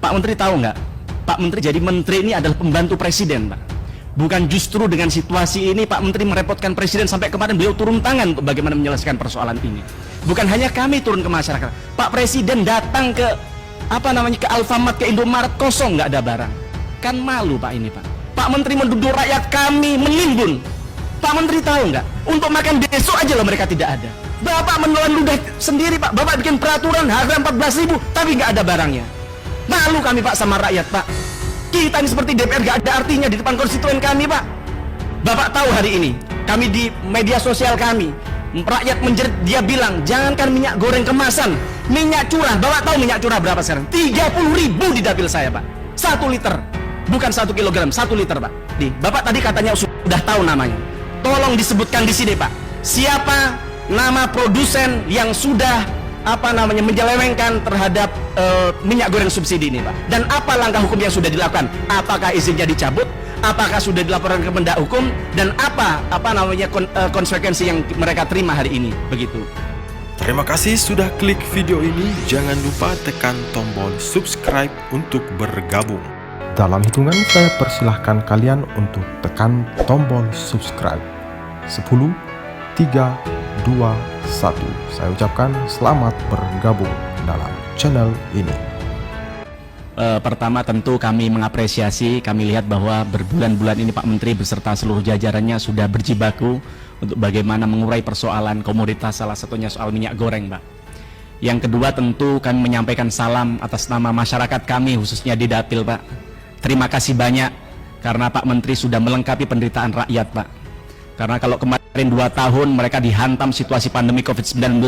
Pak Menteri tahu nggak? Pak Menteri jadi menteri ini adalah pembantu presiden, Pak. Bukan justru dengan situasi ini Pak Menteri merepotkan presiden sampai kemarin beliau turun tangan untuk bagaimana menyelesaikan persoalan ini. Bukan hanya kami turun ke masyarakat, Pak Presiden datang ke ke Alfamart, ke Indomaret, kosong, nggak ada barang. Kan malu Pak ini, Pak. Pak Menteri menduduk rakyat kami menimbun. Pak Menteri tahu nggak? Untuk makan besok aja loh mereka tidak ada. Bapak menelan ludah sendiri, Pak. Bapak bikin peraturan harga 14.000 tapi nggak ada barangnya. Malu kami Pak sama rakyat, Pak. Kita ini seperti DPR nggak ada artinya di depan konstituen kami, Pak. Bapak tahu hari ini kami di media sosial kami, rakyat menjerit, dia bilang jangankan minyak goreng kemasan, minyak curah. Bapak tahu minyak curah berapa sekarang? 30.000 di dapil saya, Pak. 1 liter, bukan 1 kilogram, 1 liter, Pak. Bapak tadi katanya sudah tahu namanya. Tolong disebutkan di sini, Pak. Siapa nama produsen yang sudah menyelewengkan terhadap minyak goreng subsidi ini, Pak? Dan apa langkah hukum yang sudah dilakukan? Apakah izinnya dicabut? Apakah sudah dilaporkan ke penegak hukum? Dan apa konsekuensi yang mereka terima hari ini? Begitu. Terima kasih sudah klik video ini. Jangan lupa tekan tombol subscribe untuk bergabung. Dalam hitungan saya persilahkan kalian untuk tekan tombol subscribe. 10, 3, 2, 1. Saya ucapkan selamat bergabung dalam channel ini. Pertama tentu kami mengapresiasi, kami lihat bahwa berbulan-bulan ini Pak Menteri beserta seluruh jajarannya sudah berjibaku untuk bagaimana mengurai persoalan komoditas, salah satunya soal minyak goreng, Pak. Yang kedua tentu kami menyampaikan salam atas nama masyarakat kami khususnya di Dapil, Pak. Terima kasih banyak karena Pak Menteri sudah melengkapi penderitaan rakyat, Pak. Karena kalau kemarin 2 tahun mereka dihantam situasi pandemi COVID-19,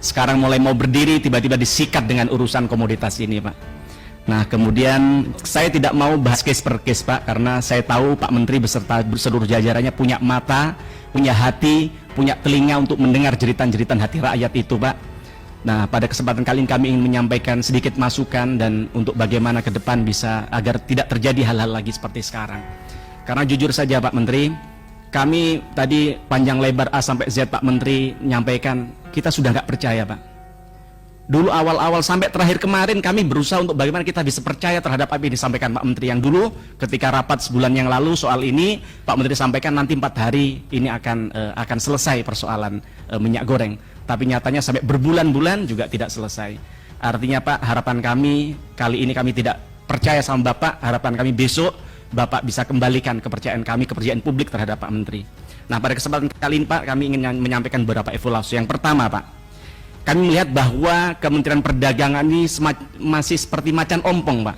sekarang mulai mau berdiri tiba-tiba disikat dengan urusan komoditas ini, Pak. Nah, kemudian saya tidak mau bahas case per case, Pak, karena saya tahu Pak Menteri beserta seluruh jajarannya punya mata, punya hati, punya telinga untuk mendengar jeritan-jeritan hati rakyat itu, Pak. Nah, pada kesempatan kali ini kami ingin menyampaikan sedikit masukan dan untuk bagaimana ke depan bisa agar tidak terjadi hal-hal lagi seperti sekarang. Karena jujur saja Pak Menteri, kami tadi panjang lebar A sampai Z Pak Menteri menyampaikan kita sudah nggak percaya, Pak. Dulu awal-awal sampai terakhir kemarin kami berusaha untuk bagaimana kita bisa percaya terhadap apa yang disampaikan Pak Menteri. Yang dulu ketika rapat sebulan yang lalu soal ini Pak Menteri sampaikan nanti 4 hari ini akan selesai persoalan minyak goreng. Tapi nyatanya sampai berbulan-bulan juga tidak selesai. Artinya Pak, harapan kami kali ini kami tidak percaya sama Bapak. Harapan kami besok Bapak bisa kembalikan kepercayaan kami, kepercayaan publik terhadap Pak Menteri. Nah, pada kesempatan kali ini Pak, kami ingin menyampaikan beberapa evaluasi. Yang pertama Pak, kami melihat bahwa Kementerian Perdagangan ini masih seperti macan ompong, Pak.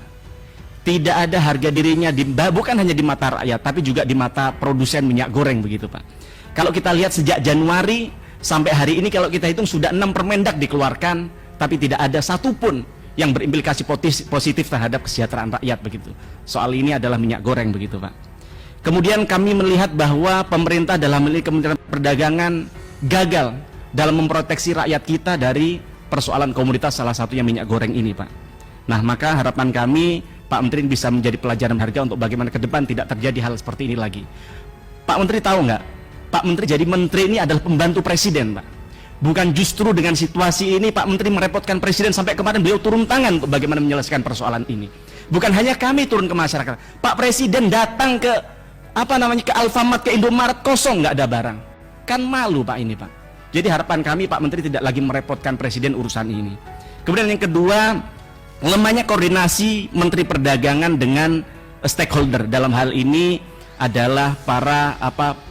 Tidak ada harga dirinya bukan hanya di mata rakyat, tapi juga di mata produsen minyak goreng begitu, Pak. Kalau kita lihat sejak Januari sampai hari ini kalau kita hitung sudah 6 permendak dikeluarkan, tapi tidak ada satupun yang berimplikasi positif terhadap kesejahteraan rakyat begitu. Soal ini adalah minyak goreng begitu, Pak. Kemudian kami melihat bahwa pemerintah dalam hal ini Kementerian Perdagangan gagal dalam memproteksi rakyat kita dari persoalan komoditas salah satunya minyak goreng ini, Pak. Nah, maka harapan kami Pak Menteri bisa menjadi pelajaran harga untuk bagaimana ke depan tidak terjadi hal seperti ini lagi. Pak Menteri tahu nggak? Pak Menteri jadi menteri ini adalah pembantu presiden, Pak. Bukan justru dengan situasi ini Pak Menteri merepotkan presiden sampai kemarin beliau turun tangan untuk bagaimana menyelesaikan persoalan ini. Bukan hanya kami turun ke masyarakat, Pak Presiden datang ke ke Alfamart, ke Indomaret, kosong, nggak ada barang. Kan malu Pak ini, Pak. Jadi harapan kami Pak Menteri tidak lagi merepotkan presiden urusan ini. Kemudian yang kedua, lemahnya koordinasi Menteri Perdagangan dengan stakeholder. Dalam hal ini adalah para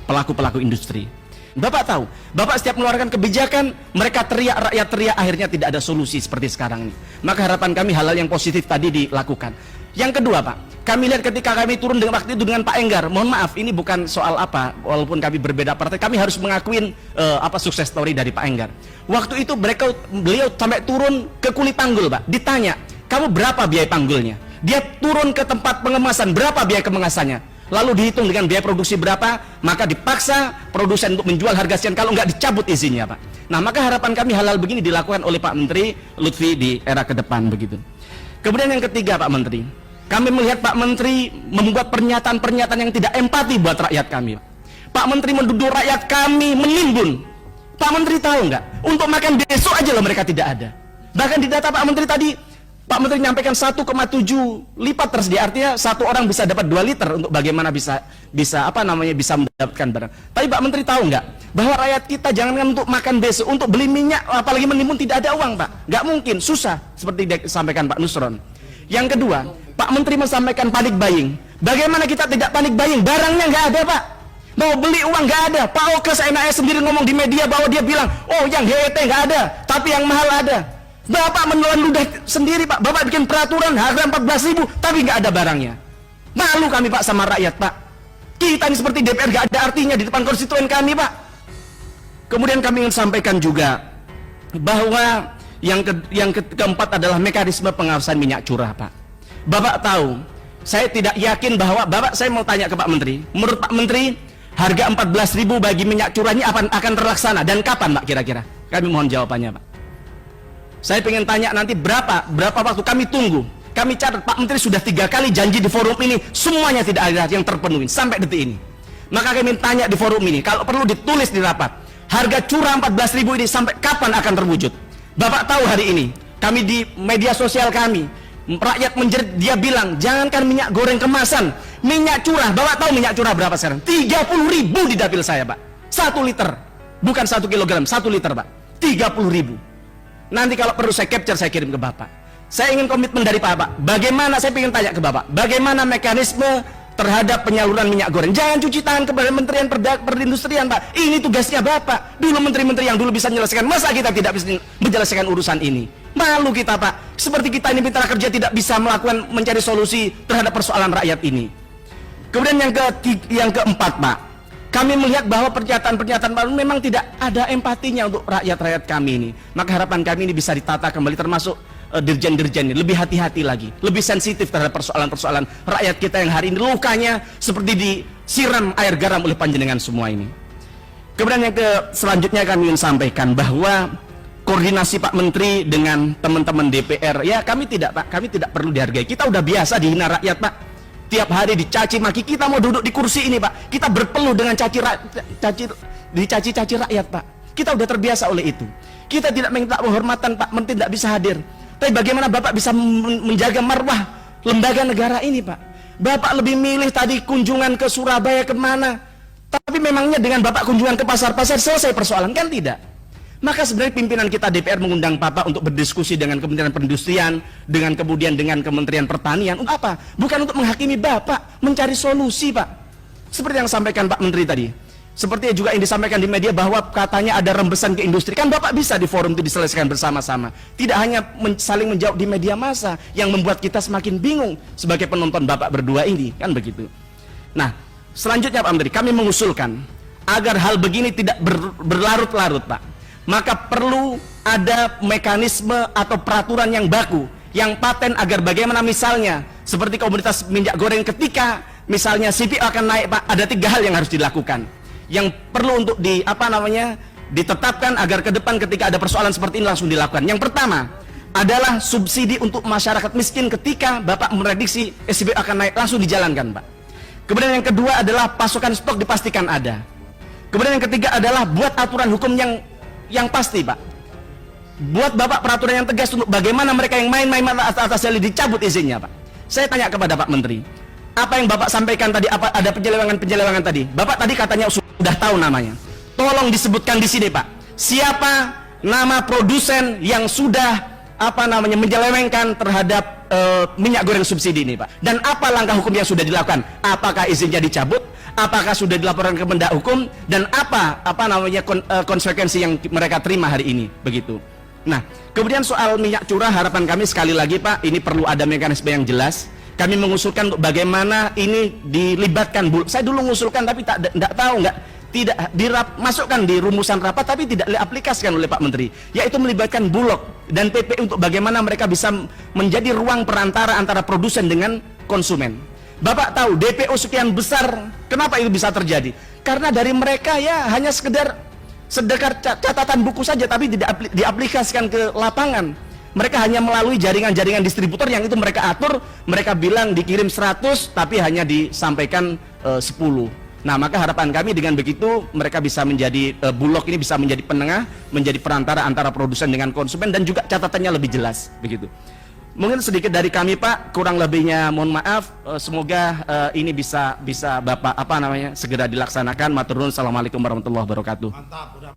pelaku-pelaku industri. Bapak tahu, Bapak setiap mengeluarkan kebijakan, mereka teriak, rakyat teriak, akhirnya tidak ada solusi seperti sekarang ini. Maka harapan kami hal-hal yang positif tadi dilakukan. Yang kedua Pak, kami lihat ketika kami turun dengan waktu itu dengan Pak Enggar, mohon maaf ini bukan soal walaupun kami berbeda partai, kami harus mengakuin sukses story dari Pak Enggar. Waktu itu beliau sampai turun ke Kuli Panggul, Pak, ditanya, kamu berapa biaya panggulnya? Dia turun ke tempat pengemasan, berapa biaya kemasannya? Lalu dihitung dengan biaya produksi berapa, maka dipaksa produsen untuk menjual harga sekian, kalau nggak dicabut izinnya, Pak. Nah, maka harapan kami hal-hal begini dilakukan oleh Pak Menteri Lutfi di era ke depan begitu. Kemudian yang ketiga Pak Menteri, kami melihat Pak Menteri membuat pernyataan-pernyataan yang tidak empati buat rakyat kami. Pak Menteri menduduk rakyat kami menimbun. Pak Menteri tahu nggak? Untuk makan besok aja loh mereka tidak ada. Bahkan di data Pak Menteri tadi, Pak Menteri menyampaikan 1,7 lipat tersedia, artinya satu orang bisa dapat 2 liter untuk bagaimana bisa bisa mendapatkan barang. Tapi Pak Menteri tahu nggak bahwa rakyat kita jangankan untuk makan besok, untuk beli minyak apalagi menimbun tidak ada uang, Pak. Nggak mungkin, susah seperti disampaikan Pak Nusron. Yang kedua, Pak Menteri menyampaikan panik buying. Bagaimana kita tidak panik buying? Barangnya nggak ada, Pak. Mau beli uang nggak ada. Pak Oke seenaknya sendiri ngomong di media bahwa dia bilang, oh yang HET nggak ada, tapi yang mahal ada. Bapak menelan ludah sendiri, Pak. Bapak bikin peraturan harga 14.000 tapi nggak ada barangnya. Malu kami, Pak, sama rakyat, Pak. Kita ini seperti DPR nggak ada artinya di depan konstituen kami, Pak. Kemudian kami ingin sampaikan juga bahwa keempat adalah mekanisme pengawasan minyak curah, Pak. Bapak tahu, saya tidak yakin bahwa saya mau tanya ke Pak Menteri. Menurut Pak Menteri, harga 14.000 bagi minyak curah ini akan terlaksana dan kapan, Pak, kira-kira? Kami mohon jawabannya, Pak. Saya ingin tanya nanti berapa waktu, kami tunggu. Kami catat Pak Menteri sudah 3 kali janji di forum ini, semuanya tidak ada yang terpenuhi sampai detik ini. Maka kami tanya di forum ini, kalau perlu ditulis di rapat, harga curah 14.000 ini sampai kapan akan terwujud? Bapak tahu hari ini, kami di media sosial kami, rakyat menjerit, dia bilang, jangankan minyak goreng kemasan, minyak curah, Bapak tahu minyak curah berapa sekarang? 30.000 di dapil saya, Pak. 1 liter, bukan 1 kilogram, 1 liter, Pak. 30.000. Nanti kalau perlu saya capture, saya kirim ke Bapak. Saya ingin komitmen dari Bapak. Bagaimana, saya ingin tanya ke Bapak, bagaimana mekanisme terhadap penyaluran minyak goreng? Jangan cuci tangan kepada Kementerian Perindustrian, Pak. Ini tugasnya Bapak. Dulu menteri-menteri yang dulu bisa menyelesaikan, masa kita tidak bisa menjelaskan urusan ini? Malu kita, Pak. Seperti kita ini mitra kerja tidak bisa mencari solusi terhadap persoalan rakyat ini. Kemudian yang keempat, Pak, kami melihat bahwa pernyataan-pernyataan baru memang tidak ada empatinya untuk rakyat-rakyat kami ini. Maka harapan kami ini bisa ditata kembali, termasuk dirjen-dirjen ini lebih hati-hati lagi, lebih sensitif terhadap persoalan-persoalan rakyat kita yang hari ini lukanya seperti disiram air garam oleh panjenengan semua ini. Kemudian selanjutnya kami ingin sampaikan bahwa koordinasi Pak Menteri dengan teman-teman DPR, ya kami tidak, Pak, kami tidak perlu dihargai. Kita udah biasa dihina rakyat, Pak. Tiap hari dicaci maki, kita mau duduk di kursi ini, Pak. Kita berpeluh dengan dicaci-caci rakyat, Pak. Kita udah terbiasa oleh itu. Kita tidak minta penghormatan, Pak Menteri tidak bisa hadir. Tapi bagaimana Bapak bisa menjaga marwah lembaga negara ini, Pak? Bapak lebih milih tadi kunjungan ke Surabaya kemana? Tapi memangnya dengan Bapak kunjungan ke pasar-pasar selesai persoalan? Kan tidak. Maka sebenarnya pimpinan kita DPR mengundang Bapak untuk berdiskusi dengan Kementerian Perindustrian, dengan kemudian dengan Kementerian Pertanian. Untuk apa? Bukan untuk menghakimi Bapak, mencari solusi, Pak. Seperti yang sampaikan Pak Menteri tadi. Seperti juga yang disampaikan di media bahwa katanya ada rembesan ke industri. Kan Bapak bisa di forum itu diselesaikan bersama-sama. Tidak hanya saling menjawab di media massa yang membuat kita semakin bingung sebagai penonton Bapak berdua ini. Kan begitu. Nah, selanjutnya Pak Menteri, kami mengusulkan agar hal begini tidak berlarut-larut, Pak. Maka perlu ada mekanisme atau peraturan yang baku, yang paten, agar bagaimana misalnya seperti komoditas minyak goreng ketika misalnya CPO akan naik, Pak, ada 3 hal yang harus dilakukan, yang perlu untuk ditetapkan agar ke depan ketika ada persoalan seperti ini langsung dilakukan. Yang pertama adalah subsidi untuk masyarakat miskin ketika Bapak memprediksi CPO akan naik, langsung dijalankan, Pak. Kemudian yang kedua adalah pasokan stok dipastikan ada. Kemudian yang ketiga adalah buat aturan hukum yang pasti, Pak. Buat Bapak peraturan yang tegas untuk bagaimana mereka yang main-main atas jali dicabut izinnya, Pak. Saya tanya kepada Pak Menteri, apa yang Bapak sampaikan tadi, apa ada penyelewengan tadi? Bapak tadi katanya sudah tahu namanya. Tolong disebutkan di sini, Pak. Siapa nama produsen yang sudah menyelewengkan terhadap minyak goreng subsidi ini, Pak? Dan apa langkah hukum yang sudah dilakukan? Apakah izinnya dicabut? Apakah sudah dilaporkan ke penegak hukum, dan konsekuensi yang mereka terima hari ini, begitu. Nah, kemudian soal minyak curah, harapan kami sekali lagi, Pak, ini perlu ada mekanisme yang jelas. Kami mengusulkan untuk bagaimana ini dilibatkan Bulog. Saya dulu mengusulkan tapi tidak tahu, tidak masukkan di rumusan rapat tapi tidak diaplikasikan oleh Pak Menteri, yaitu melibatkan Bulog dan PP untuk bagaimana mereka bisa menjadi ruang perantara antara produsen dengan konsumen. Bapak tahu DPO sekian besar, kenapa itu bisa terjadi? Karena dari mereka ya hanya sekedar catatan buku saja, tapi tidak diaplikasikan ke lapangan. Mereka hanya melalui jaringan-jaringan distributor yang itu mereka atur, mereka bilang dikirim 100 tapi hanya disampaikan 10. Nah, maka harapan kami dengan begitu mereka bisa menjadi Bulog ini bisa menjadi penengah, menjadi perantara antara produsen dengan konsumen, dan juga catatannya lebih jelas, begitu. Mungkin sedikit dari kami Pak, kurang lebihnya mohon maaf. Semoga ini bisa Bapak segera dilaksanakan. Matur nuwun. Assalamualaikum warahmatullahi wabarakatuh.